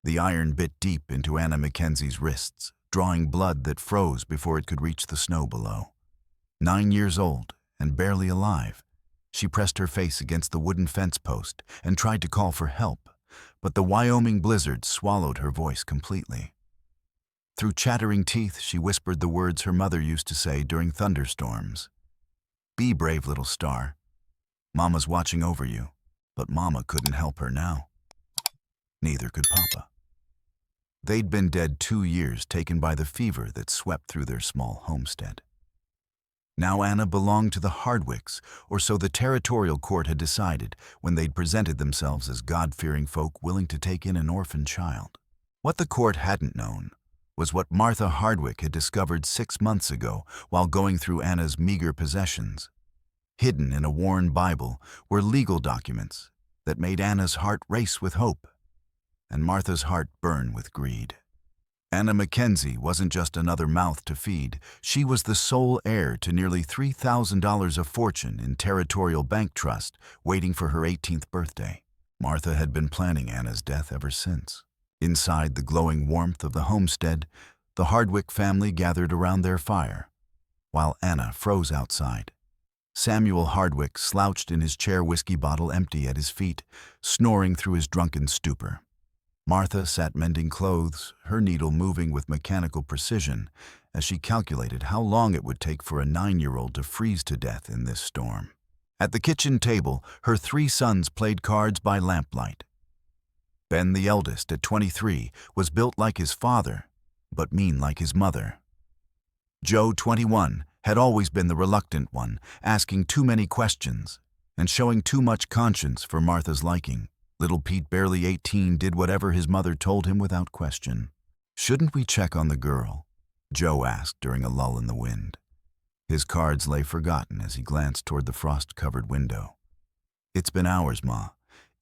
The iron bit deep into Anna Mackenzie's wrists, drawing blood that froze before it could reach the snow below. 9 years old and barely alive, she pressed her face against the wooden fence post and tried to call for help, but the Wyoming blizzard swallowed her voice completely. Through chattering teeth, she whispered the words her mother used to say during thunderstorms. "Be brave, little star. Mama's watching over you." But Mama couldn't help her now. Neither could Papa. They'd been dead 2 years, taken by the fever that swept through their small homestead. Now Anna belonged to the Hardwicks, or so the territorial court had decided when they'd presented themselves as God-fearing folk willing to take in an orphan child. What the court hadn't known was what Martha Hardwick had discovered 6 months ago while going through Anna's meager possessions. Hidden in a worn Bible were legal documents that made Anna's heart race with hope and Martha's heart burn with greed. Anna Mackenzie wasn't just another mouth to feed. She was the sole heir to nearly $3,000 of fortune in territorial bank trust waiting for her 18th birthday. Martha had been planning Anna's death ever since. Inside the glowing warmth of the homestead, the Hardwick family gathered around their fire, while Anna froze outside. Samuel Hardwick slouched in his chair, whiskey bottle empty at his feet, snoring through his drunken stupor. Martha sat mending clothes, her needle moving with mechanical precision as she calculated how long it would take for a 9-year-old to freeze to death in this storm. At the kitchen table, her 3 sons played cards by lamplight. Ben, the eldest, at 23, was built like his father, but mean like his mother. Joe, 21, had always been the reluctant one, asking too many questions and showing too much conscience for Martha's liking. Little Pete, barely 18, did whatever his mother told him without question. "Shouldn't we check on the girl?" Joe asked during a lull in the wind. His cards lay forgotten as he glanced toward the frost-covered window. "It's been hours, Ma.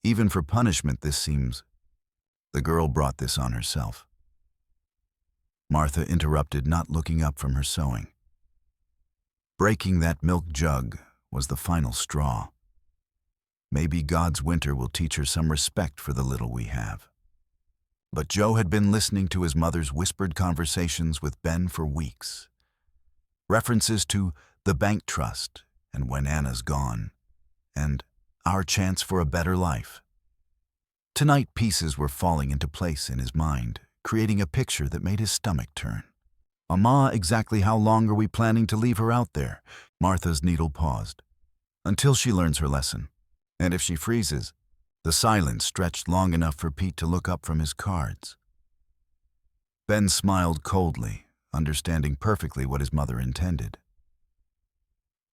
Even for punishment, this seems..." The girl brought this on herself. Martha interrupted, not looking up from her sewing. Breaking that milk jug was the final straw. Maybe God's winter will teach her some respect for the little we have. But Joe had been listening to his mother's whispered conversations with Ben for weeks. References to the bank trust and when Anna's gone, and our chance for a better life. Tonight, pieces were falling into place in his mind, creating a picture that made his stomach turn. "Ma, exactly how long are we planning to leave her out there?" Martha's needle paused. "Until she learns her lesson. And if she freezes..." The silence stretched long enough for Pete to look up from his cards. Ben smiled coldly, understanding perfectly what his mother intended.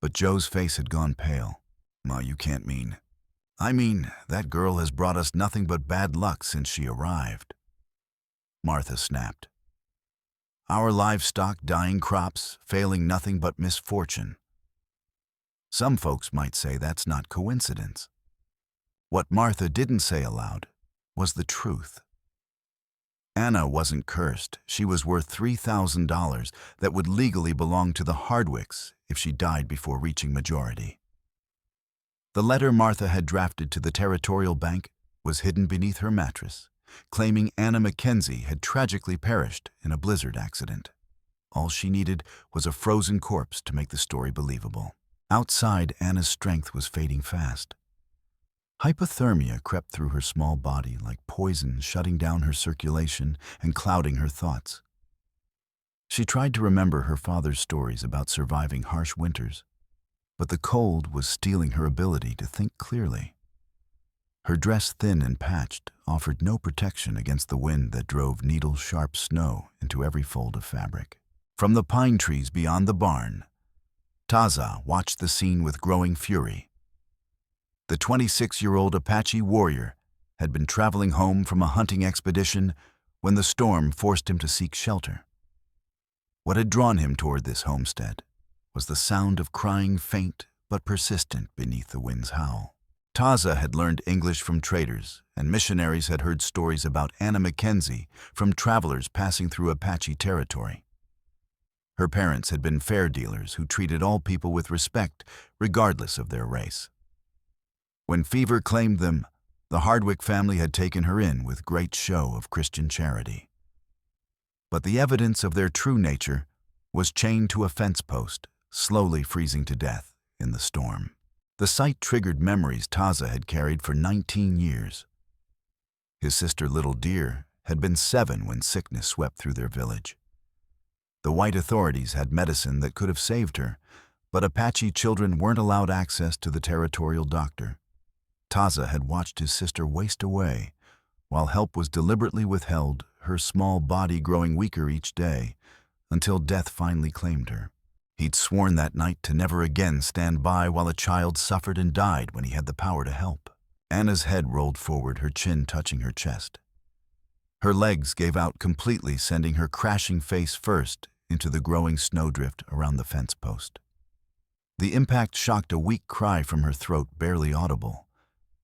But Joe's face had gone pale. "Ma, you can't mean..." "I mean, that girl has brought us nothing but bad luck since she arrived." Martha snapped. "Our livestock dying, crops failing, nothing but misfortune. Some folks might say that's not coincidence." What Martha didn't say aloud was the truth. Anna wasn't cursed. She was worth $3,000 that would legally belong to the Hardwicks if she died before reaching majority. The letter Martha had drafted to the territorial bank was hidden beneath her mattress, claiming Anna Mackenzie had tragically perished in a blizzard accident. All she needed was a frozen corpse to make the story believable. Outside, Anna's strength was fading fast. Hypothermia crept through her small body like poison, shutting down her circulation and clouding her thoughts. She tried to remember her father's stories about surviving harsh winters, but the cold was stealing her ability to think clearly. Her dress, thin and patched, offered no protection against the wind that drove needle-sharp snow into every fold of fabric. From the pine trees beyond the barn, Taza watched the scene with growing fury. The 26-year-old Apache warrior had been traveling home from a hunting expedition when the storm forced him to seek shelter. What had drawn him toward this homestead was the sound of crying, faint but persistent beneath the wind's howl. Taza had learned English from traders, and missionaries had heard stories about Anna Mackenzie from travelers passing through Apache territory. Her parents had been fair dealers who treated all people with respect, regardless of their race. When fever claimed them, The Hardwick family had taken her in with great show of Christian charity. But the evidence of their true nature was chained to a fence post, slowly freezing to death in the storm. The sight triggered memories Taza had carried for 19 years. His sister Little Deer had been 7 when sickness swept through their village. The white authorities had medicine that could have saved her, but Apache children weren't allowed access to the territorial doctor. Taza had watched his sister waste away, while help was deliberately withheld, her small body growing weaker each day, until death finally claimed her. He'd sworn that night to never again stand by while a child suffered and died when he had the power to help. Anna's head rolled forward, her chin touching her chest. Her legs gave out completely, sending her crashing face first into the growing snowdrift around the fence post. The impact shocked a weak cry from her throat, barely audible,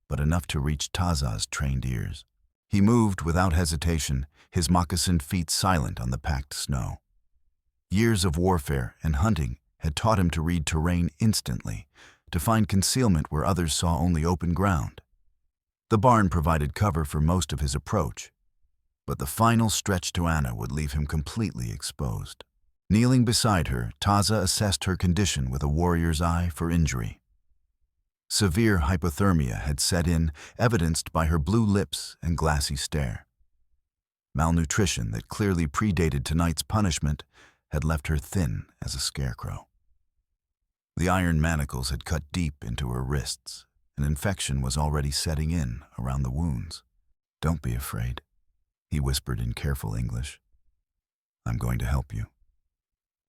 but enough to reach Taza's trained ears. He moved without hesitation, his moccasined feet silent on the packed snow. Years of warfare and hunting had taught him to read terrain instantly, to find concealment where others saw only open ground. The barn provided cover for most of his approach, but the final stretch to Anna would leave him completely exposed. Kneeling beside her, Taza assessed her condition with a warrior's eye for injury. Severe hypothermia had set in, evidenced by her blue lips and glassy stare. Malnutrition that clearly predated tonight's punishment had left her thin as a scarecrow. The iron manacles had cut deep into her wrists. An infection was already setting in around the wounds. "Don't be afraid," he whispered in careful English. "I'm going to help you."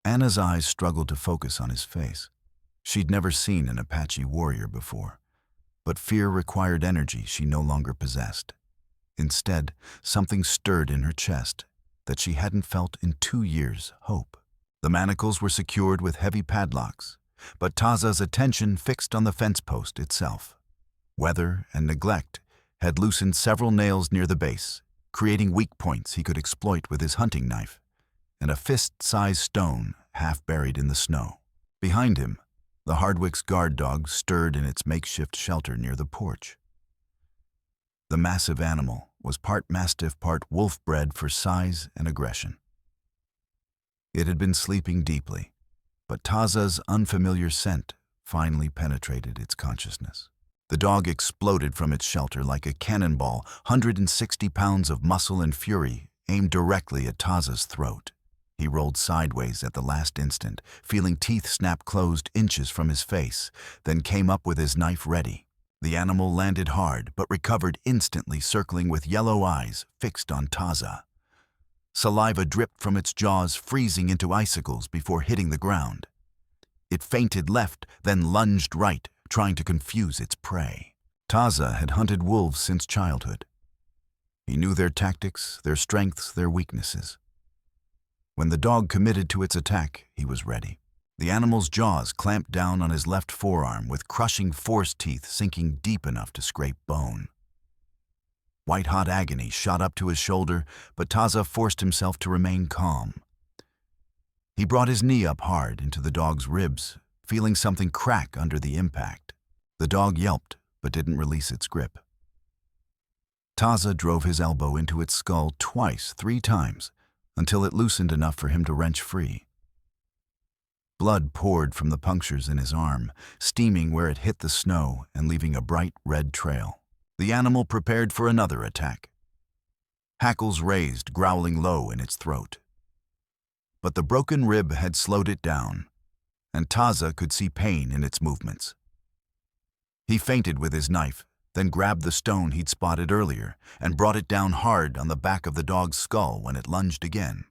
Anna's eyes struggled to focus on his face. She'd never seen an Apache warrior before, but fear required energy she no longer possessed. Instead, something stirred in her chest that she hadn't felt in 2 years, hope. The manacles were secured with heavy padlocks, but Taza's attention fixed on the fence post itself. Weather and neglect had loosened several nails near the base, creating weak points he could exploit with his hunting knife, and a fist-sized stone half buried in the snow. Behind him, the Hardwick's guard dog stirred in its makeshift shelter near the porch. The massive animal was part mastiff, part wolf, bred for size and aggression. It had been sleeping deeply, but Taza's unfamiliar scent finally penetrated its consciousness. The dog exploded from its shelter like a cannonball, 160 pounds of muscle and fury aimed directly at Taza's throat. He rolled sideways at the last instant, feeling teeth snap closed inches from his face, then came up with his knife ready. The animal landed hard, but recovered instantly, circling with yellow eyes fixed on Taza. Saliva dripped from its jaws, freezing into icicles before hitting the ground. It feinted left, then lunged right, trying to confuse its prey. Taza had hunted wolves since childhood. He knew their tactics, their strengths, their weaknesses. When the dog committed to its attack, he was ready. The animal's jaws clamped down on his left forearm with crushing force teeth sinking deep enough to scrape bone. White-hot agony shot up to his shoulder, but Taza forced himself to remain calm. He brought his knee up hard into the dog's ribs, feeling something crack under the impact. The dog yelped, but didn't release its grip. Taza drove his elbow into its skull twice, 3 times, until it loosened enough for him to wrench free. Blood poured from the punctures in his arm, steaming where it hit the snow and leaving a bright red trail. The animal prepared for another attack. Hackles raised, growling low in its throat. But the broken rib had slowed it down, and Taza could see pain in its movements. He feinted with his knife, then grabbed the stone he'd spotted earlier and brought it down hard on the back of the dog's skull when it lunged again.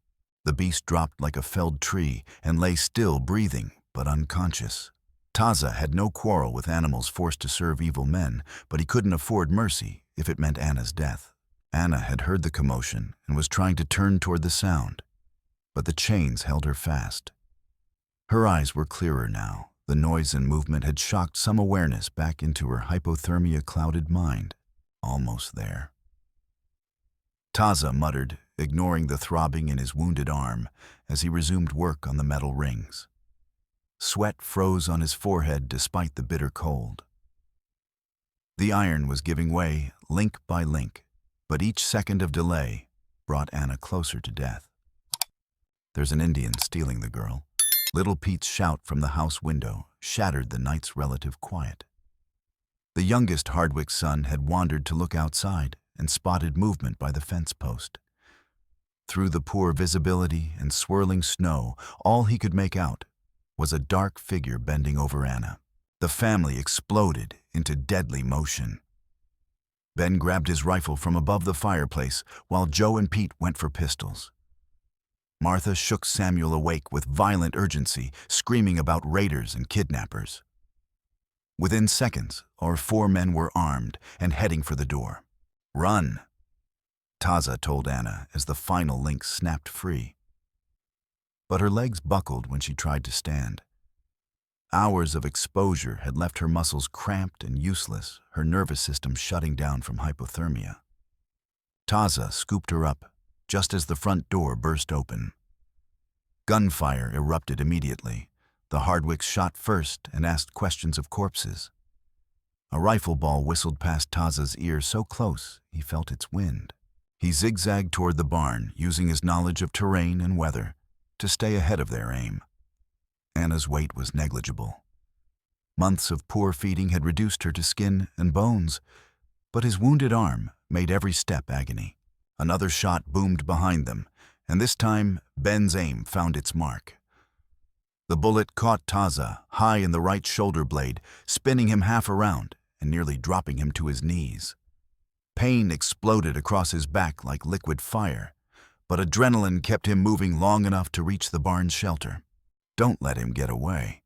The beast dropped like a felled tree and lay still, breathing, but unconscious. Taza had no quarrel with animals forced to serve evil men, but he couldn't afford mercy if it meant Anna's death. Anna had heard the commotion and was trying to turn toward the sound, but the chains held her fast. Her eyes were clearer now. The noise and movement had shocked some awareness back into her hypothermia-clouded mind. Almost there. Taza muttered, ignoring the throbbing in his wounded arm as he resumed work on the metal rings. Sweat froze on his forehead despite the bitter cold. The iron was giving way, link by link, but each second of delay brought Anna closer to death. "There's an Indian stealing the girl." Little Pete's shout from the house window shattered the night's relative quiet. The youngest Hardwick's son had wandered to look outside and spotted movement by the fence post. Through the poor visibility and swirling snow, all he could make out was a dark figure bending over Anna. The family exploded into deadly motion. Ben grabbed his rifle from above the fireplace while Joe and Pete went for pistols. Martha shook Samuel awake with violent urgency, screaming about raiders and kidnappers. Within seconds, our 4 men were armed and heading for the door. "Run," Taza told Anna as the final link snapped free. But her legs buckled when she tried to stand. Hours of exposure had left her muscles cramped and useless, her nervous system shutting down from hypothermia. Taza scooped her up just as the front door burst open. Gunfire erupted immediately. The Hardwicks shot first and asked questions of corpses. A rifle ball whistled past Taza's ear so close he felt its wind. He zigzagged toward the barn, using his knowledge of terrain and weather to stay ahead of their aim. Anna's weight was negligible. Months of poor feeding had reduced her to skin and bones, but his wounded arm made every step agony. Another shot boomed behind them, and this time Ben's aim found its mark. The bullet caught Taza high in the right shoulder blade, spinning him half around and nearly dropping him to his knees. Pain exploded across his back like liquid fire, but adrenaline kept him moving long enough to reach the barn's shelter. "Don't let him get away."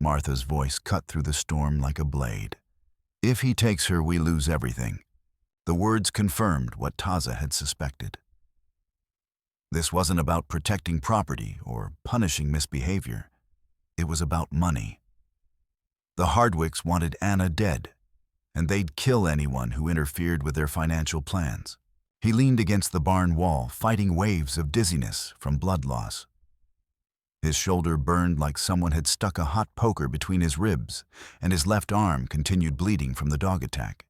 Martha's voice cut through the storm like a blade. "If he takes her, we lose everything." The words confirmed what Taza had suspected. This wasn't about protecting property or punishing misbehavior. It was about money. The Hardwicks wanted Anna dead, and they'd kill anyone who interfered with their financial plans. He leaned against the barn wall, fighting waves of dizziness from blood loss. His shoulder burned like someone had stuck a hot poker between his ribs, and his left arm continued bleeding from the dog attack.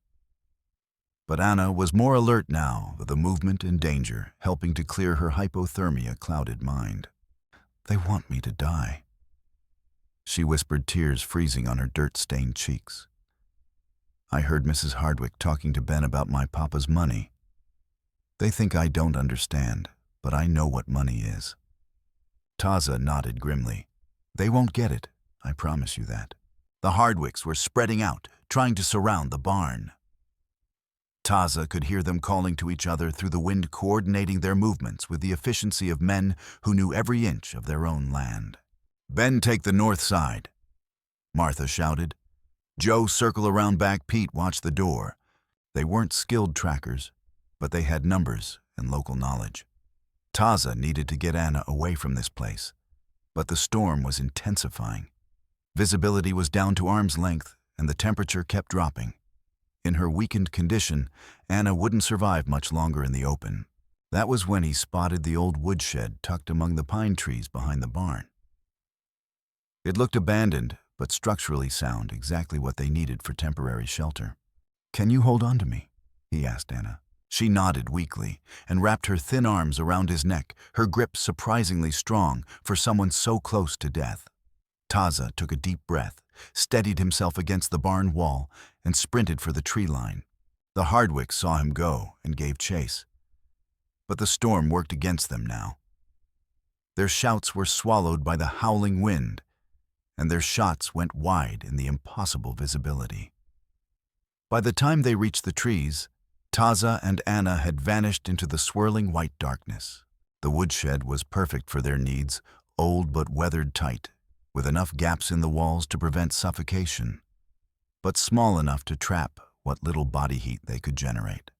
But Anna was more alert now with the movement and danger, helping to clear her hypothermia-clouded mind. "They want me to die," she whispered, tears freezing on her dirt-stained cheeks. "I heard Mrs. Hardwick talking to Ben about my papa's money. They think I don't understand, but I know what money is." Taza nodded grimly. "They won't get it, I promise you that." The Hardwicks were spreading out, trying to surround the barn. Taza could hear them calling to each other through the wind, coordinating their movements with the efficiency of men who knew every inch of their own land. "Ben, take the north side," Martha shouted. "Joe, circle around back. Pete, watch the door." They weren't skilled trackers, but they had numbers and local knowledge. Taza needed to get Anna away from this place, but the storm was intensifying. Visibility was down to arm's length, and the temperature kept dropping. In her weakened condition, Anna wouldn't survive much longer in the open. That was when he spotted the old woodshed tucked among the pine trees behind the barn. It looked abandoned, but structurally sound, exactly what they needed for temporary shelter. "Can you hold on to me?" he asked Anna. She nodded weakly and wrapped her thin arms around his neck, her grip surprisingly strong for someone so close to death. Taza took a deep breath, steadied himself against the barn wall, and sprinted for the tree line. The Hardwicks saw him go and gave chase. But the storm worked against them now. Their shouts were swallowed by the howling wind, and their shots went wide in the impossible visibility. By the time they reached the trees, Taza and Anna had vanished into the swirling white darkness. The woodshed was perfect for their needs, old but weathered tight, with enough gaps in the walls to prevent suffocation, but small enough to trap what little body heat they could generate.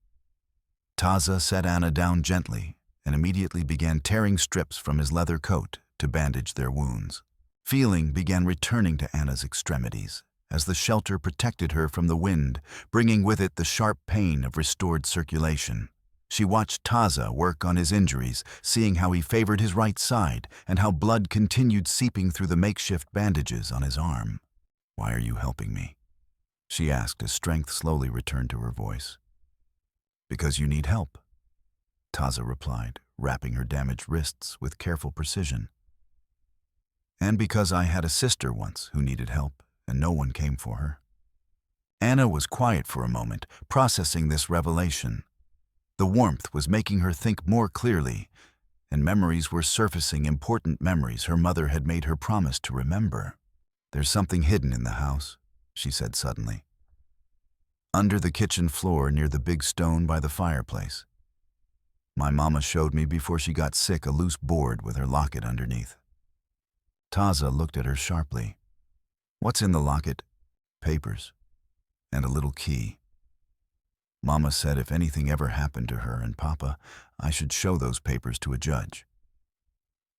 Taza set Anna down gently and immediately began tearing strips from his leather coat to bandage their wounds. Feeling began returning to Anna's extremities as the shelter protected her from the wind, bringing with it the sharp pain of restored circulation. She watched Taza work on his injuries, seeing how he favored his right side and how blood continued seeping through the makeshift bandages on his arm. "Why are you helping me?" she asked as strength slowly returned to her voice. Because you need help, Taza replied, wrapping her damaged wrists with careful precision. And because I had a sister once who needed help, and no one came for her. Anna was quiet for a moment, processing this revelation. The warmth was making her think more clearly, and memories were surfacing, important memories her mother had made her promise to remember. There's something hidden in the house, she said suddenly. Under the kitchen floor near the big stone by the fireplace. My mama showed me before she got sick a loose board with her locket underneath. Taza looked at her sharply. What's in the locket? Papers. And a little key. Mama said if anything ever happened to her and Papa, I should show those papers to a judge.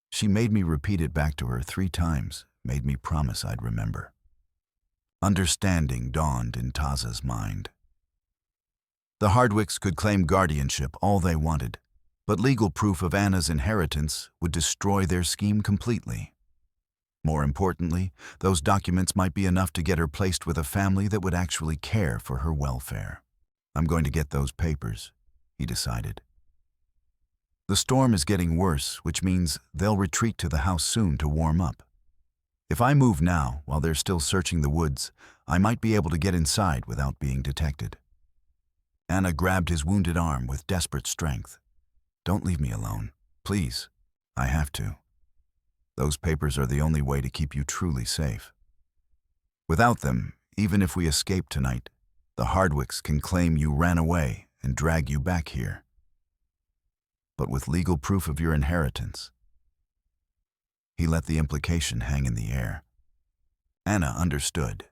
She made me repeat it back to her 3 times, made me promise I'd remember. Understanding dawned in Taza's mind. The Hardwicks could claim guardianship all they wanted, but legal proof of Anna's inheritance would destroy their scheme completely. More importantly, those documents might be enough to get her placed with a family that would actually care for her welfare. I'm going to get those papers, he decided. The storm is getting worse, which means they'll retreat to the house soon to warm up. If I move now, while they're still searching the woods, I might be able to get inside without being detected. Anna grabbed his wounded arm with desperate strength. Don't leave me alone, please. I have to. Those papers are the only way to keep you truly safe. Without them, even if we escape tonight, the Hardwicks can claim you ran away and drag you back here. But with legal proof of your inheritance. He let the implication hang in the air. Anna understood.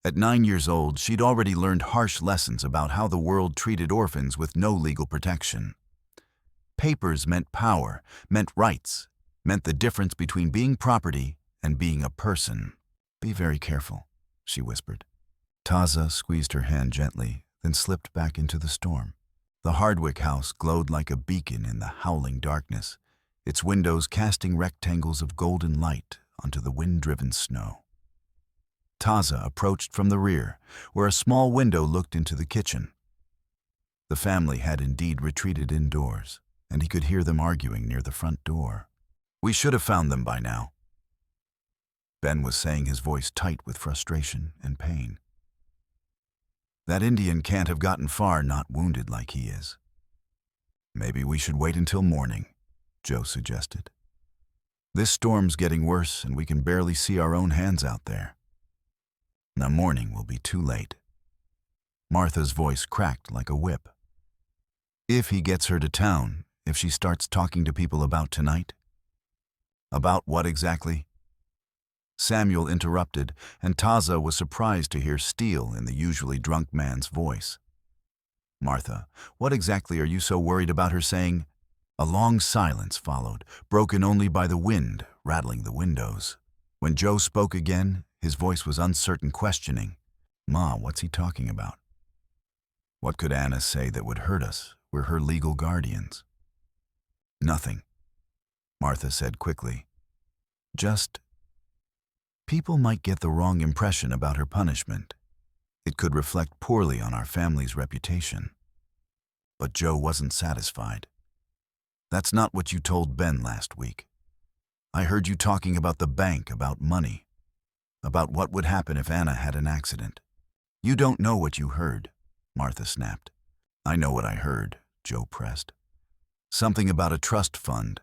At 9 years old, she'd already learned harsh lessons about how the world treated orphans with no legal protection. Papers meant power, meant rights, meant the difference between being property and being a person. Be very careful, she whispered. Taza squeezed her hand gently, then slipped back into the storm. The Hardwick house glowed like a beacon in the howling darkness, its windows casting rectangles of golden light onto the wind-driven snow. Taza approached from the rear, where a small window looked into the kitchen. The family had indeed retreated indoors, and he could hear them arguing near the front door. We should have found them by now. Ben was saying, his voice tight with frustration and pain. That Indian can't have gotten far not wounded like he is. Maybe we should wait until morning, Joe suggested. This storm's getting worse and we can barely see our own hands out there. Now morning will be too late. Martha's voice cracked like a whip. If he gets her to town, if she starts talking to people about tonight? About what exactly? Samuel interrupted, and Taza was surprised to hear steel in the usually drunk man's voice. Martha, what exactly are you so worried about her saying? A long silence followed, broken only by the wind rattling the windows. When Joe spoke again, his voice was uncertain, questioning. Ma, what's he talking about? What could Anna say that would hurt us? We're her legal guardians. Nothing, Martha said quickly. Just, people might get the wrong impression about her punishment. It could reflect poorly on our family's reputation. But Joe wasn't satisfied. That's not what you told Ben last week. I heard you talking about the bank, about money, about what would happen if Anna had an accident. You don't know what you heard, Martha snapped. I know what I heard, Joe pressed. Something about a trust fund,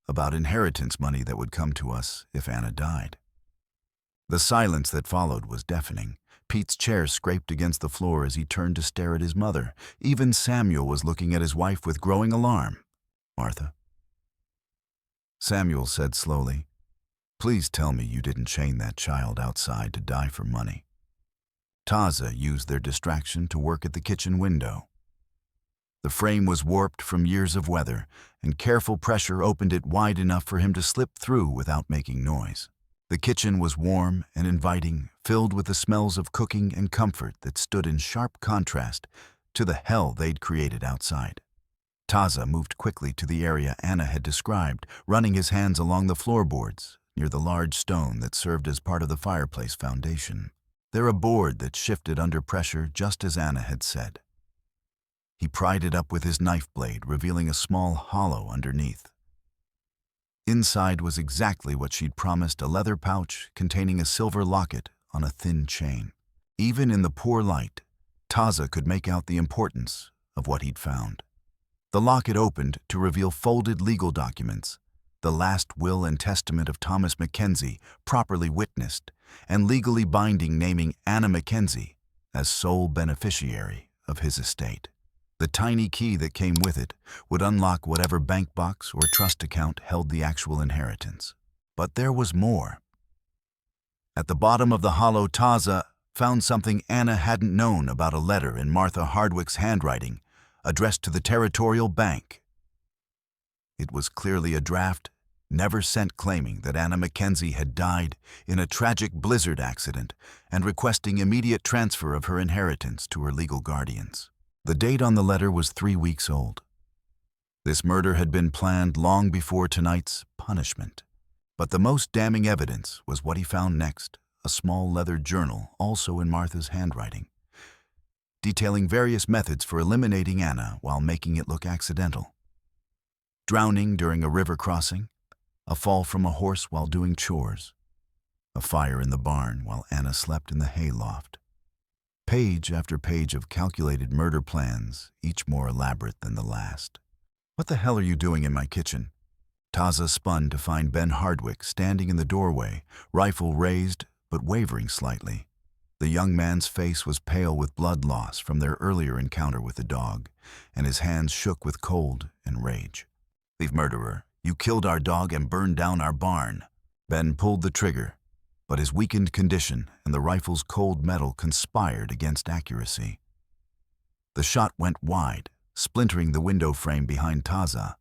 about inheritance money that would come to us if Anna died. The silence that followed was deafening. Pete's chair scraped against the floor as he turned to stare at his mother. Even Samuel was looking at his wife with growing alarm. Martha. Samuel said slowly, please tell me you didn't chain that child outside to die for money. Taza used their distraction to work at the kitchen window. The frame was warped from years of weather, and careful pressure opened it wide enough for him to slip through without making noise. The kitchen was warm and inviting, filled with the smells of cooking and comfort that stood in sharp contrast to the hell they'd created outside. Taza moved quickly to the area Anna had described, running his hands along the floorboards near the large stone that served as part of the fireplace foundation. They're a board that shifted under pressure just as Anna had said. He pried it up with his knife blade, revealing a small hollow underneath. Inside was exactly what she'd promised, a leather pouch containing a silver locket on a thin chain. Even in the poor light, Taza could make out the importance of what he'd found. The locket opened to reveal folded legal documents, the last will and testament of Thomas Mackenzie, properly witnessed, and legally binding, naming Anna Mackenzie as sole beneficiary of his estate. The tiny key that came with it would unlock whatever bank box or trust account held the actual inheritance. But there was more. At the bottom of the hollow, Taza found something Anna hadn't known about: a letter in Martha Hardwick's handwriting, addressed to the Territorial Bank. It was clearly a draft, never sent, claiming that Anna Mackenzie had died in a tragic blizzard accident and requesting immediate transfer of her inheritance to her legal guardians. The date on the letter was 3 weeks old. This murder had been planned long before tonight's punishment. But the most damning evidence was what he found next: a small leather journal, also in Martha's handwriting, detailing various methods for eliminating Anna while making it look accidental. Drowning during a river crossing, a fall from a horse while doing chores, a fire in the barn while Anna slept in the hayloft. Page after page of calculated murder plans, each more elaborate than the last. "What the hell are you doing in my kitchen?" Taza spun to find Ben Hardwick standing in the doorway, rifle raised but wavering slightly. The young man's face was pale with blood loss from their earlier encounter with the dog, and his hands shook with cold and rage. "Thief, murderer, you killed our dog and burned down our barn." Ben pulled the trigger, but his weakened condition and the rifle's cold metal conspired against accuracy. The shot went wide, splintering the window frame behind Taza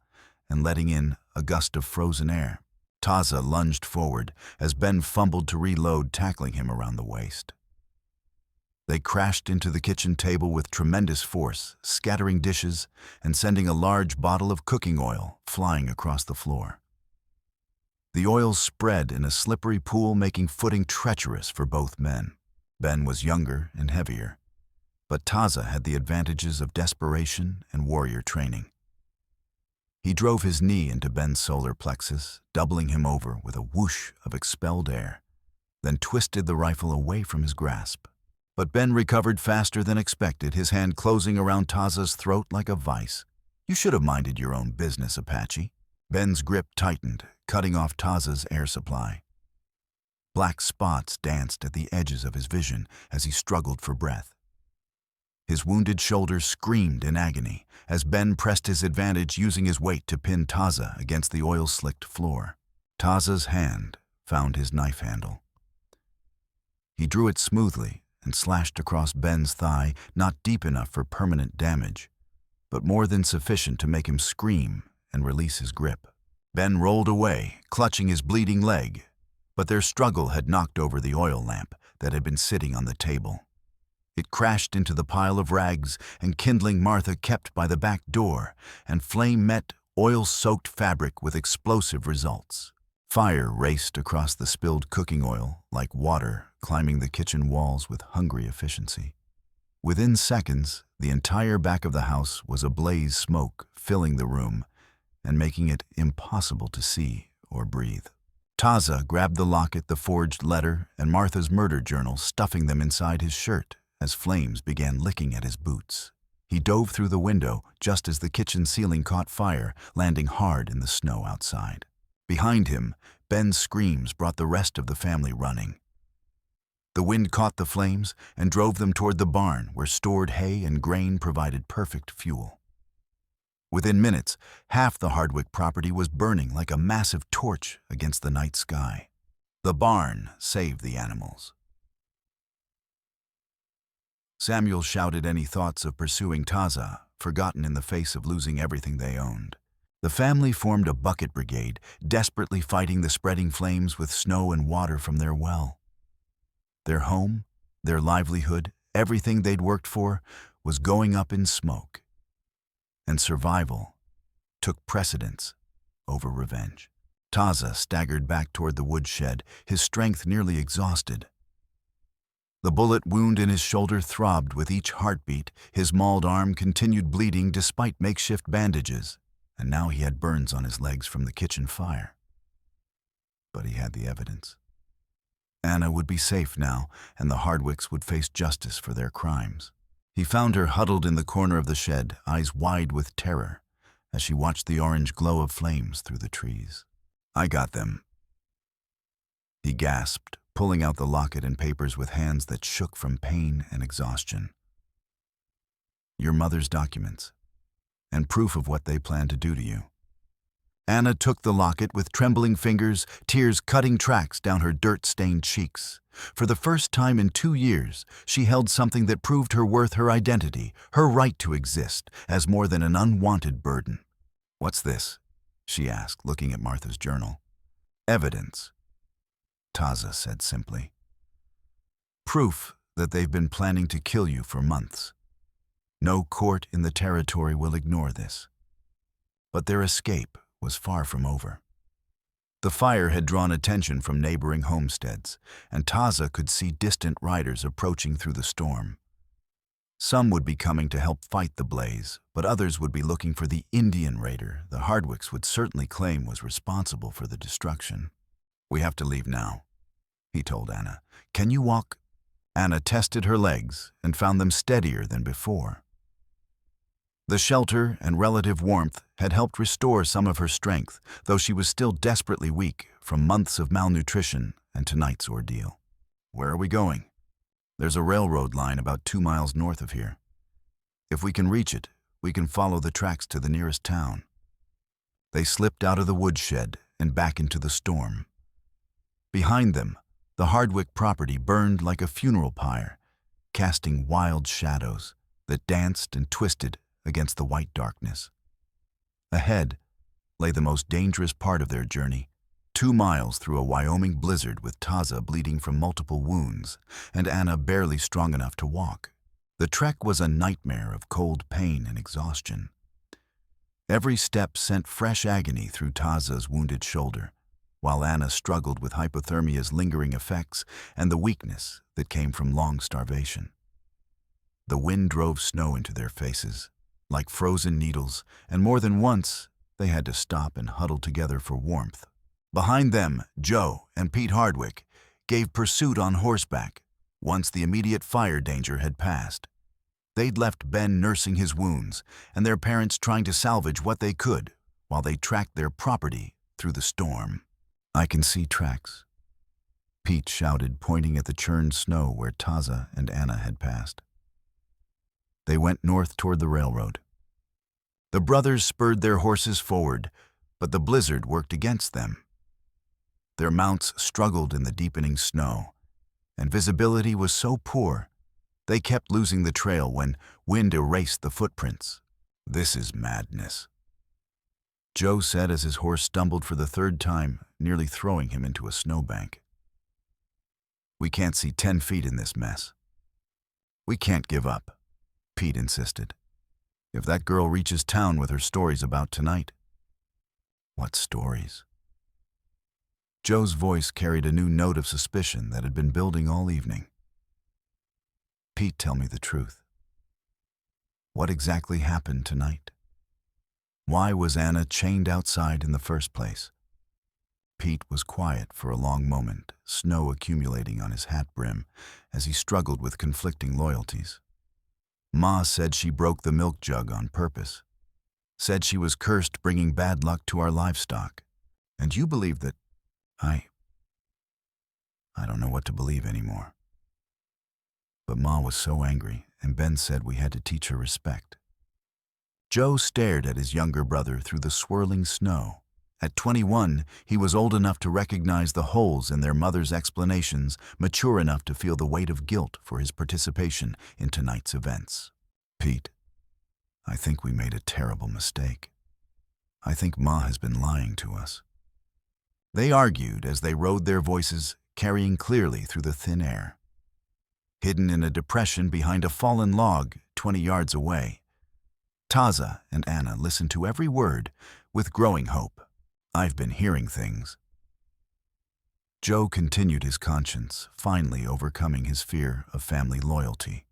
and letting in a gust of frozen air. Taza lunged forward as Ben fumbled to reload, tackling him around the waist. They crashed into the kitchen table with tremendous force, scattering dishes and sending a large bottle of cooking oil flying across the floor. The oil spread in a slippery pool, making footing treacherous for both men. Ben was younger and heavier, but Taza had the advantages of desperation and warrior training. He drove his knee into Ben's solar plexus, doubling him over with a whoosh of expelled air, then twisted the rifle away from his grasp. But Ben recovered faster than expected, his hand closing around Taza's throat like a vice. "You should have minded your own business, Apache." Ben's grip tightened, cutting off Taza's air supply. Black spots danced at the edges of his vision as he struggled for breath. His wounded shoulder screamed in agony as Ben pressed his advantage, using his weight to pin Taza against the oil-slicked floor. Taza's hand found his knife handle. He drew it smoothly and slashed across Ben's thigh, not deep enough for permanent damage, but more than sufficient to make him scream and release his grip. Ben rolled away, clutching his bleeding leg, but their struggle had knocked over the oil lamp that had been sitting on the table. It crashed into the pile of rags and kindling Martha kept by the back door, and flame met oil-soaked fabric with explosive results. Fire raced across the spilled cooking oil like water, climbing the kitchen walls with hungry efficiency. Within seconds, the entire back of the house was ablaze, smoke filling the room and making it impossible to see or breathe. Taza grabbed the locket, the forged letter, and Martha's murder journal, stuffing them inside his shirt as flames began licking at his boots. He dove through the window just as the kitchen ceiling caught fire, landing hard in the snow outside. Behind him, Ben's screams brought the rest of the family running. The wind caught the flames and drove them toward the barn, where stored hay and grain provided perfect fuel. Within minutes, half the Hardwick property was burning like a massive torch against the night sky. The barn saved the animals. Samuel shouted any thoughts of pursuing Taza, forgotten in the face of losing everything they owned. The family formed a bucket brigade, desperately fighting the spreading flames with snow and water from their well. Their home, their livelihood, everything they'd worked for, was going up in smoke. And survival took precedence over revenge. Taza staggered back toward the woodshed, his strength nearly exhausted. The bullet wound in his shoulder throbbed with each heartbeat. His mauled arm continued bleeding despite makeshift bandages, and now he had burns on his legs from the kitchen fire. But he had the evidence. Anna would be safe now, and the Hardwicks would face justice for their crimes. He found her huddled in the corner of the shed, eyes wide with terror, as she watched the orange glow of flames through the trees. "I got them," he gasped, pulling out the locket and papers with hands that shook from pain and exhaustion. "Your mother's documents, and proof of what they plan to do to you." Anna took the locket with trembling fingers, tears cutting tracks down her dirt-stained cheeks. For the first time in 2 years, she held something that proved her worth, her identity, her right to exist, as more than an unwanted burden. "What's this?" she asked, looking at Martha's journal. "Evidence," Taza said simply. "Proof that they've been planning to kill you for months. No court in the territory will ignore this." But their escape was far from over. The fire had drawn attention from neighboring homesteads, and Taza could see distant riders approaching through the storm. Some would be coming to help fight the blaze, but others would be looking for the Indian raider the Hardwicks would certainly claim was responsible for the destruction. "We have to leave now," he told Anna. "Can you walk?" Anna tested her legs and found them steadier than before. The shelter and relative warmth had helped restore some of her strength, though she was still desperately weak from months of malnutrition and tonight's ordeal. "Where are we going?" "There's a railroad line about 2 miles north of here. If we can reach it, we can follow the tracks to the nearest town." They slipped out of the woodshed and back into the storm. Behind them, the Hardwick property burned like a funeral pyre, casting wild shadows that danced and twisted against the white darkness. Ahead lay the most dangerous part of their journey, 2 miles through a Wyoming blizzard with Taza bleeding from multiple wounds and Anna barely strong enough to walk. The trek was a nightmare of cold pain and exhaustion. Every step sent fresh agony through Taza's wounded shoulder, while Anna struggled with hypothermia's lingering effects and the weakness that came from long starvation. The wind drove snow into their faces, like frozen needles, and more than once they had to stop and huddle together for warmth. Behind them, Joe and Pete Hardwick gave pursuit on horseback once the immediate fire danger had passed. They'd left Ben nursing his wounds and their parents trying to salvage what they could while they tracked their property through the storm. "I can see tracks," Pete shouted, pointing at the churned snow where Taza and Anna had passed. They went north toward the railroad. The brothers spurred their horses forward, but the blizzard worked against them. Their mounts struggled in the deepening snow, and visibility was so poor they kept losing the trail when wind erased the footprints. "This is madness," Joe said as his horse stumbled for the 3rd time, nearly throwing him into a snowbank. "We can't see 10 feet in this mess." "We can't give up," Pete insisted. "If that girl reaches town with her stories about tonight." "What stories?" Joe's voice carried a new note of suspicion that had been building all evening. "Pete, tell me the truth. What exactly happened tonight? Why was Anna chained outside in the first place?" Pete was quiet for a long moment, snow accumulating on his hat brim as he struggled with conflicting loyalties. "Ma said she broke the milk jug on purpose. Said she was cursed bringing bad luck to our livestock. And you believe that I don't know what to believe anymore." But Ma was so angry, and Ben said we had to teach her respect. Joe stared at his younger brother through the swirling snow. At 21, he was old enough to recognize the holes in their mother's explanations, mature enough to feel the weight of guilt for his participation in tonight's events. "Pete, I think we made a terrible mistake. I think Ma has been lying to us." They argued as they rode, their voices carrying clearly through the thin air. Hidden in a depression behind a fallen log 20 yards away, Taza and Anna listened to every word with growing hope. "I've been hearing things," Joe continued his conscience, finally overcoming his fear of family loyalty.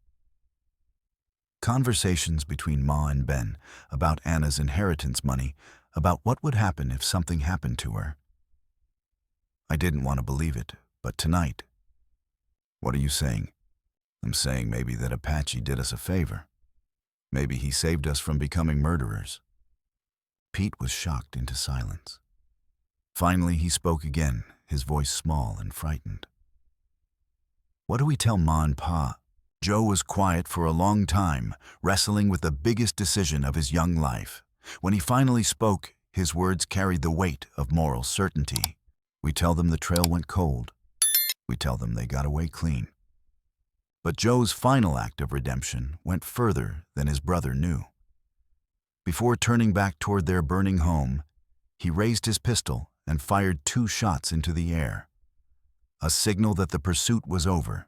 Conversations between Ma and Ben about Anna's inheritance money, about what would happen if something happened to her. I didn't want to believe it, but tonight. What are you saying? I'm saying maybe that Apache did us a favor. Maybe he saved us from becoming murderers. Pete was shocked into silence. Finally, he spoke again, his voice small and frightened. What do we tell Ma and Pa? Joe was quiet for a long time, wrestling with the biggest decision of his young life. When he finally spoke, his words carried the weight of moral certainty. We tell them the trail went cold. We tell them they got away clean. But Joe's final act of redemption went further than his brother knew. Before turning back toward their burning home, he raised his pistol and fired 2 shots into the air. A signal that the pursuit was over,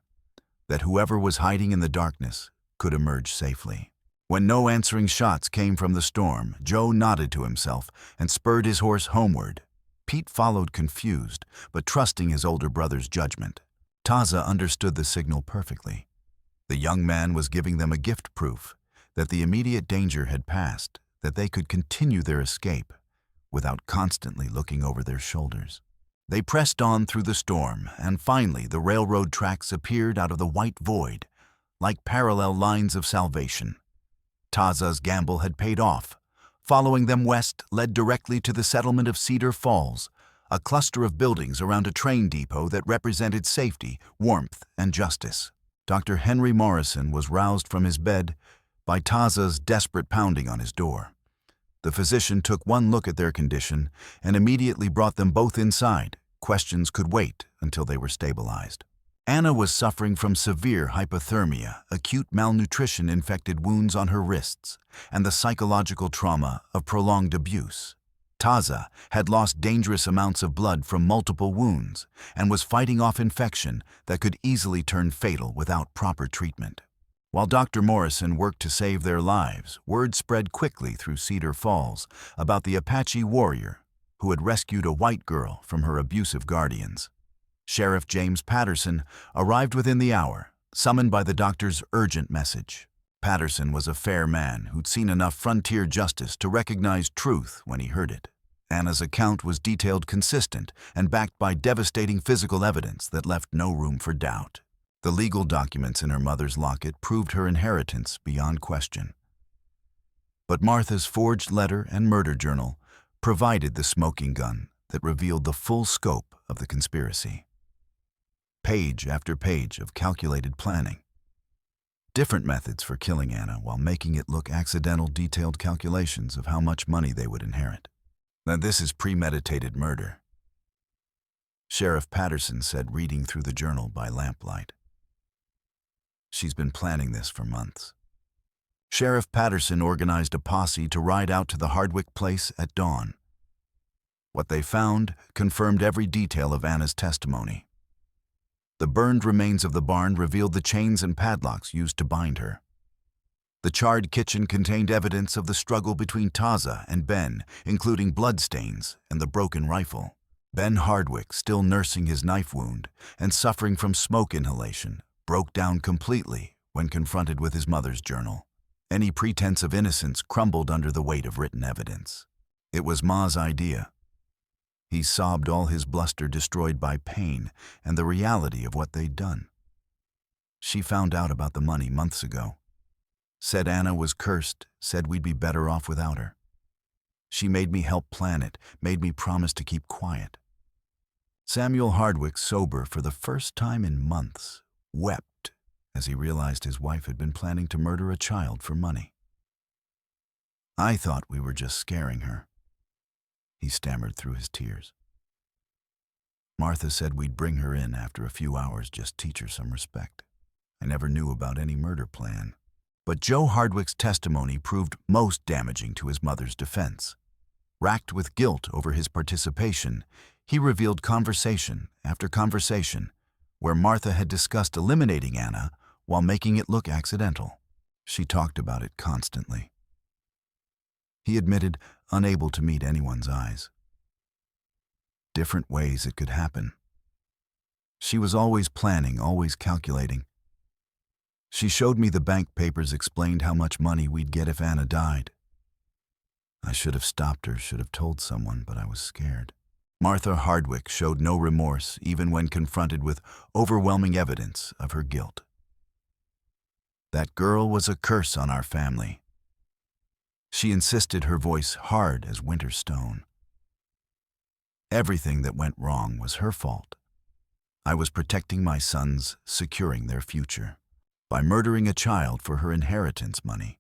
that whoever was hiding in the darkness could emerge safely. When no answering shots came from the storm, Joe nodded to himself and spurred his horse homeward. Pete followed confused, but trusting his older brother's judgment. Taza understood the signal perfectly. The young man was giving them a gift proof that the immediate danger had passed, that they could continue their escape without constantly looking over their shoulders. They pressed on through the storm, and finally the railroad tracks appeared out of the white void, like parallel lines of salvation. Taza's gamble had paid off. Following them west led directly to the settlement of Cedar Falls, a cluster of buildings around a train depot that represented safety, warmth, and justice. Dr. Henry Morrison was roused from his bed by Taza's desperate pounding on his door. The physician took one look at their condition and immediately brought them both inside. Questions could wait until they were stabilized. Anna was suffering from severe hypothermia, acute malnutrition-infected wounds on her wrists, and the psychological trauma of prolonged abuse. Taza had lost dangerous amounts of blood from multiple wounds and was fighting off infection that could easily turn fatal without proper treatment. While Dr. Morrison worked to save their lives, word spread quickly through Cedar Falls about the Apache warrior who had rescued a white girl from her abusive guardians. Sheriff James Patterson arrived within the hour, summoned by the doctor's urgent message. Patterson was a fair man who'd seen enough frontier justice to recognize truth when he heard it. Anna's account was detailed, consistent, and backed by devastating physical evidence that left no room for doubt. The legal documents in her mother's locket proved her inheritance beyond question. But Martha's forged letter and murder journal provided the smoking gun that revealed the full scope of the conspiracy. Page after page of calculated planning. Different methods for killing Anna while making it look accidental, detailed calculations of how much money they would inherit. Now this is premeditated murder, Sheriff Patterson said, reading through the journal by lamplight. She's been planning this for months. Sheriff Patterson organized a posse to ride out to the Hardwick place at dawn. What they found confirmed every detail of Anna's testimony. The burned remains of the barn revealed the chains and padlocks used to bind her. The charred kitchen contained evidence of the struggle between Taza and Ben, including bloodstains and the broken rifle. Ben Hardwick, still nursing his knife wound and suffering from smoke inhalation, broke down completely when confronted with his mother's journal. Any pretense of innocence crumbled under the weight of written evidence. It was Ma's idea. He sobbed, all his bluster destroyed by pain and the reality of what they'd done. She found out about the money months ago. Said Anna was cursed, said we'd be better off without her. She made me help plan it, made me promise to keep quiet. Samuel Hardwick, sober for the first time in months, wept as he realized his wife had been planning to murder a child for money. I thought we were just scaring her, he stammered through his tears. Martha said we'd bring her in after a few hours, just teach her some respect. I never knew about any murder plan. But Joe Hardwick's testimony proved most damaging to his mother's defense. Racked with guilt over his participation, he revealed conversation after conversation where Martha had discussed eliminating Anna while making it look accidental. She talked about it constantly. He admitted, unable to meet anyone's eyes. Different ways it could happen. She was always planning, always calculating. She showed me the bank papers, explained how much money we'd get if Anna died. I should have stopped her, should have told someone, but I was scared. Martha Hardwick showed no remorse even when confronted with overwhelming evidence of her guilt. That girl was a curse on our family. She insisted, her voice hard as winter stone. Everything that went wrong was her fault. I was protecting my sons, securing their future, by murdering a child for her inheritance money.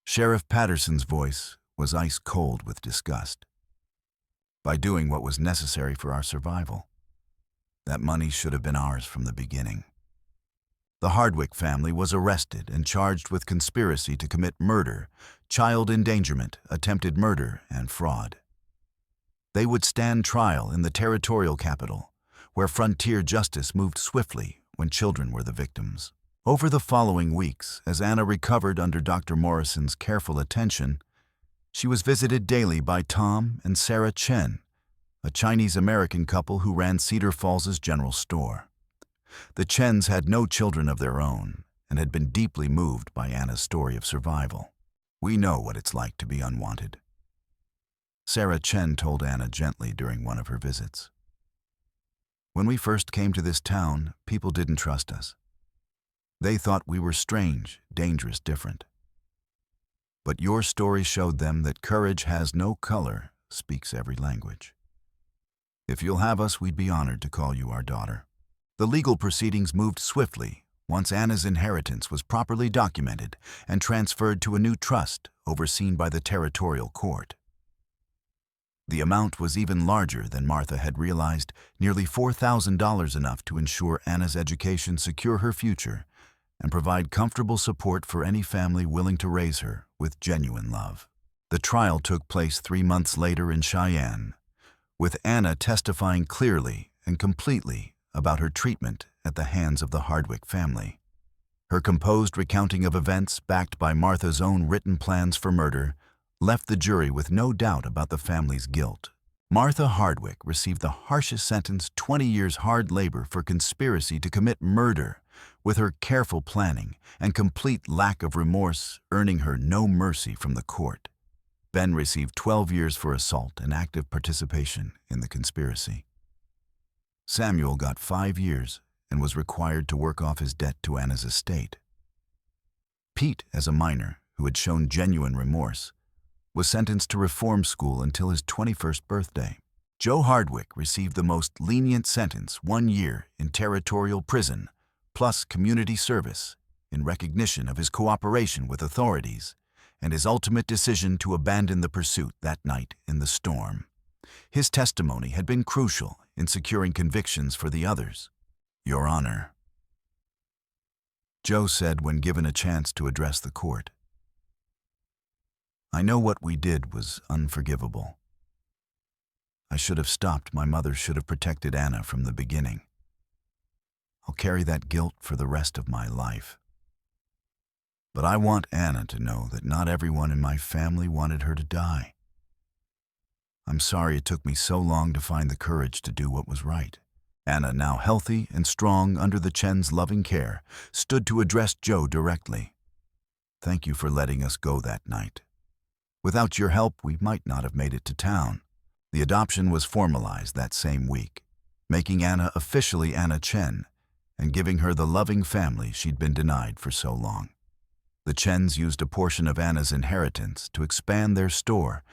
Sheriff Patterson's voice was ice cold with disgust. By doing what was necessary for our survival. That money should have been ours from the beginning. The Hardwick family was arrested and charged with conspiracy to commit murder, child endangerment, attempted murder, and fraud. They would stand trial in the territorial capital, where frontier justice moved swiftly when children were the victims. Over the following weeks, as Anna recovered under Dr. Morrison's careful attention, she was visited daily by Tom and Sarah Chen, a Chinese-American couple who ran Cedar Falls' general store. The Chens had no children of their own and had been deeply moved by Anna's story of survival. "We know what it's like to be unwanted," Sarah Chen told Anna gently during one of her visits. "When we first came to this town, people didn't trust us. They thought we were strange, dangerous, different. But your story showed them that courage has no color, speaks every language. If you'll have us, we'd be honored to call you our daughter." The legal proceedings moved swiftly once Anna's inheritance was properly documented and transferred to a new trust overseen by the territorial court. The amount was even larger than Martha had realized, nearly $4,000, enough to ensure Anna's education, secure her future, and provide comfortable support for any family willing to raise her with genuine love. The trial took place 3 months later in Cheyenne, with Anna testifying clearly and completely about her treatment at the hands of the Hardwick family. Her composed recounting of events, backed by Martha's own written plans for murder, left the jury with no doubt about the family's guilt. Martha Hardwick received the harshest sentence, 20 years hard labor for conspiracy to commit murder, with her careful planning and complete lack of remorse earning her no mercy from the court. Ben received 12 years for assault and active participation in the conspiracy. Samuel got 5 years and was required to work off his debt to Anna's estate. Pete, as a minor who had shown genuine remorse, was sentenced to reform school until his 21st birthday. Joe Hardwick received the most lenient sentence, 1 year in territorial prison, plus community service, in recognition of his cooperation with authorities and his ultimate decision to abandon the pursuit that night in the storm. His testimony had been crucial in securing convictions for the others. "Your Honor," Joe said when given a chance to address the court, "I know what we did was unforgivable. I should have stopped. My mother should have protected Anna from the beginning. I'll carry that guilt for the rest of my life. But I want Anna to know that not everyone in my family wanted her to die. I'm sorry it took me so long to find the courage to do what was right." Anna, now healthy and strong under the Chen's loving care, stood to address Joe directly. "Thank you for letting us go that night. Without your help, we might not have made it to town." The adoption was formalized that same week, making Anna officially Anna Chen and giving her the loving family she'd been denied for so long. The Chens used a portion of Anna's inheritance to expand their store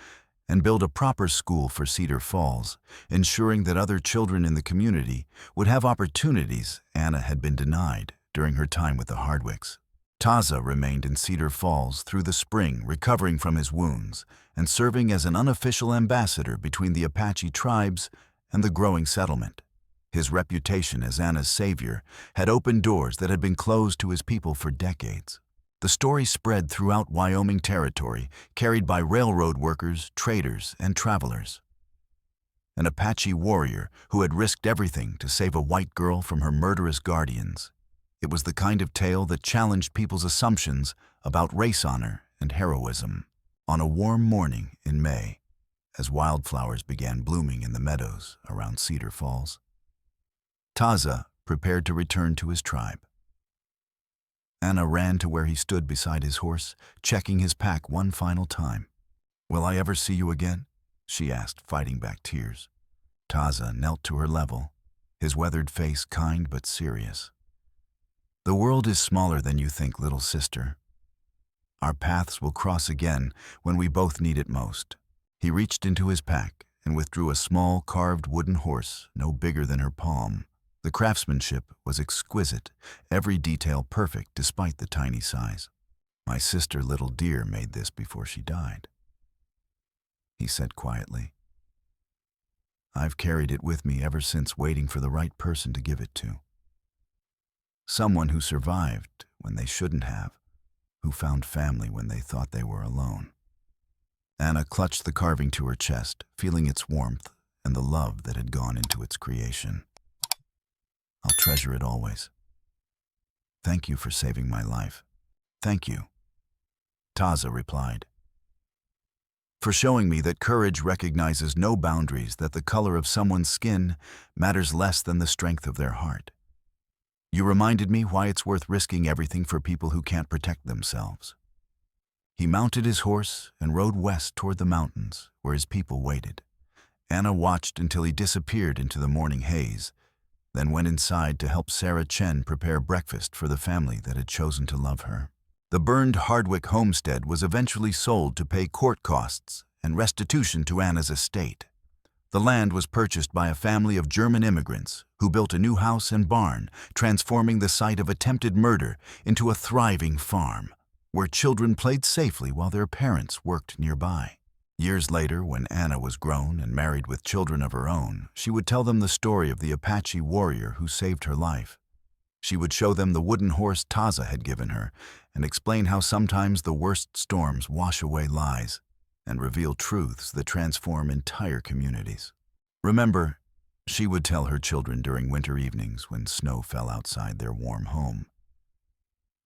and build a proper school for Cedar Falls, ensuring that other children in the community would have opportunities Anna had been denied during her time with the Hardwicks. Taza remained in Cedar Falls through the spring, recovering from his wounds and serving as an unofficial ambassador between the Apache tribes and the growing settlement. His reputation as Anna's savior had opened doors that had been closed to his people for decades. The story spread throughout Wyoming territory, carried by railroad workers, traders, and travelers. An Apache warrior who had risked everything to save a white girl from her murderous guardians. It was the kind of tale that challenged people's assumptions about race honor and heroism. On a warm morning in May, as wildflowers began blooming in the meadows around Cedar Falls, Taza prepared to return to his tribe. Anna ran to where he stood beside his horse, checking his pack one final time. "Will I ever see you again?" she asked, fighting back tears. Taza knelt to her level, his weathered face kind but serious. "The world is smaller than you think, little sister. Our paths will cross again when we both need it most." He reached into his pack and withdrew a small carved wooden horse no bigger than her palm. The craftsmanship was exquisite, every detail perfect despite the tiny size. "My sister, Little Deer, made this before she died," he said quietly. "I've carried it with me ever since, waiting for the right person to give it to. Someone who survived when they shouldn't have, who found family when they thought they were alone." Anna clutched the carving to her chest, feeling its warmth and the love that had gone into its creation. "I'll treasure it always. Thank you for saving my life." "Thank you," Taza replied, "for showing me that courage recognizes no boundaries, that the color of someone's skin matters less than the strength of their heart. You reminded me why it's worth risking everything for people who can't protect themselves." He mounted his horse and rode west toward the mountains, where his people waited. Anna watched until he disappeared into the morning haze, then went inside to help Sarah Chen prepare breakfast for the family that had chosen to love her. The burned Hardwick homestead was eventually sold to pay court costs and restitution to Anna's estate. The land was purchased by a family of German immigrants who built a new house and barn, transforming the site of attempted murder into a thriving farm, where children played safely while their parents worked nearby. Years later, when Anna was grown and married with children of her own, she would tell them the story of the Apache warrior who saved her life. She would show them the wooden horse Taza had given her and explain how sometimes the worst storms wash away lies and reveal truths that transform entire communities. "Remember," she would tell her children during winter evenings when snow fell outside their warm home,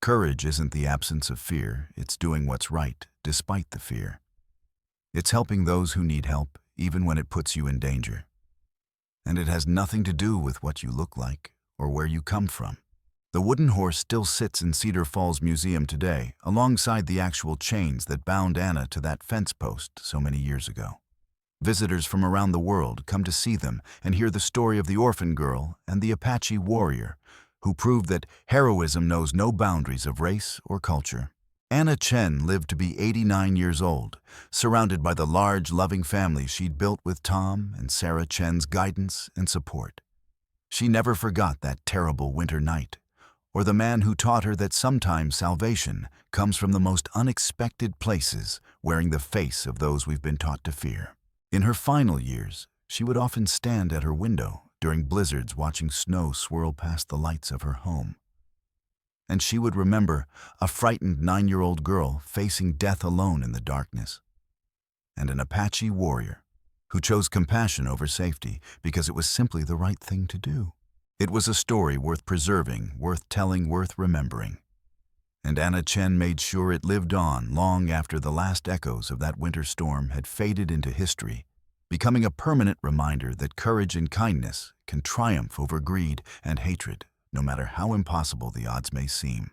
"courage isn't the absence of fear, it's doing what's right despite the fear. It's helping those who need help, even when it puts you in danger. And it has nothing to do with what you look like or where you come from." The wooden horse still sits in Cedar Falls Museum today, alongside the actual chains that bound Anna to that fence post so many years ago. Visitors from around the world come to see them and hear the story of the orphan girl and the Apache warrior, who proved that heroism knows no boundaries of race or culture. Anna Chen lived to be 89 years old, surrounded by the large, loving family she'd built with Tom and Sarah Chen's guidance and support. She never forgot that terrible winter night, or the man who taught her that sometimes salvation comes from the most unexpected places, wearing the face of those we've been taught to fear. In her final years, she would often stand at her window during blizzards watching snow swirl past the lights of her home. And she would remember a frightened 9-year-old girl facing death alone in the darkness, and an Apache warrior who chose compassion over safety because it was simply the right thing to do. It was a story worth preserving, worth telling, worth remembering. And Anna Chen made sure it lived on long after the last echoes of that winter storm had faded into history, becoming a permanent reminder that courage and kindness can triumph over greed and hatred, no matter how impossible the odds may seem.